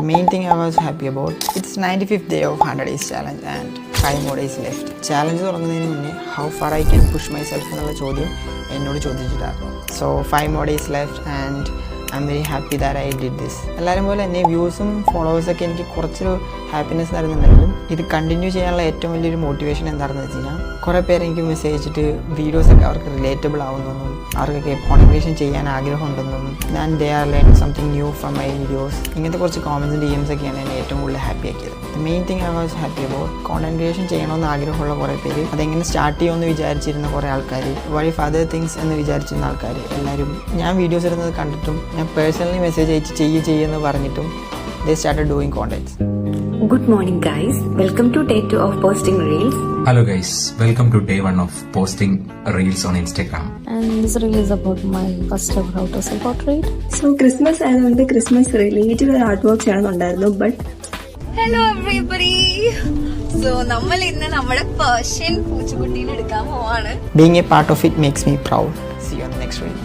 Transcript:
The main thing I was happy about, it's 95th day of 100 days challenge and 5 more days left. Challenge തുടങ്ങുന്നതിന് മുന്നേ how far I can push myself എന്നുള്ള ചോദ്യം എന്നോട് ചോദിച്ചിട്ടായിരുന്നു. So 5 more days left and I'm very happy that I did this. എല്ലാവരും പോലെ തന്നെ വ്യൂസും ഫോളോവേഴ്സൊക്കെ എനിക്ക് കുറച്ചൊരു ഹാപ്പിനെസ് തരുന്നുണ്ടെങ്കിലും ഇത് കണ്ടിന്യൂ ചെയ്യാനുള്ള ഏറ്റവും വലിയൊരു മോട്ടിവേഷൻ എന്താണെന്ന് വെച്ച് കഴിഞ്ഞാൽ കുറേ പേര് എനിക്ക് മെസ്സേജ് അയച്ചിട്ട് വീഡിയോസൊക്കെ അവർക്ക് റിലേറ്റബിൾ ആവുന്നെന്നും അവർക്കൊക്കെ കോൺട്രിബ്യൂഷൻ ചെയ്യാൻ ആഗ്രഹമുണ്ടെന്നും and they are learning something new from my videos ഇങ്ങനത്തെ കുറച്ച് കോമൻസും DMs ഒക്കെയാണ് എന്നെ ഏറ്റവും കൂടുതൽ ഹാപ്പി ആക്കിയത്. The main thing I was happy about content creation ചെയ്യണമെന്ന് ആഗ്രഹമുള്ള കുറേ പേര്, അതെങ്ങനെ സ്റ്റാർട്ട് ചെയ്യുമെന്ന് വിചാരിച്ചിരുന്ന കുറേ ആൾക്കാർ, വഴി ഫർദർ തിങ്സ് എന്ന് വിചാരിച്ചിരുന്ന ആൾക്കാർ എല്ലാവരും ഞാൻ വീഡിയോസ് ഇടുന്നത് കണ്ടിട്ടും ഞാൻ പേഴ്സണലി മെസ്സേജ് അയച്ച് ചെയ്യുമെന്ന് പറഞ്ഞിട്ടും they started doing contents. Good morning guys, welcome to day 2 of posting reels. Hello guys, welcome to day 1 of posting reels on Instagram. And this reel is about my first ever how to sell portrait. So Christmas ആയതുകൊണ്ട് Christmas related ഒരു art work ചെയ്യണമെന്നുണ്ടായിരുന്നു. But hello everybody, so നമ്മൾ ഇന്ന് നമ്മുടെ Persian പൂച്ചക്കുട്ടീനെ എടുക്കാൻ പോവാണ്. Being a part of it makes me proud. See you on the next reel.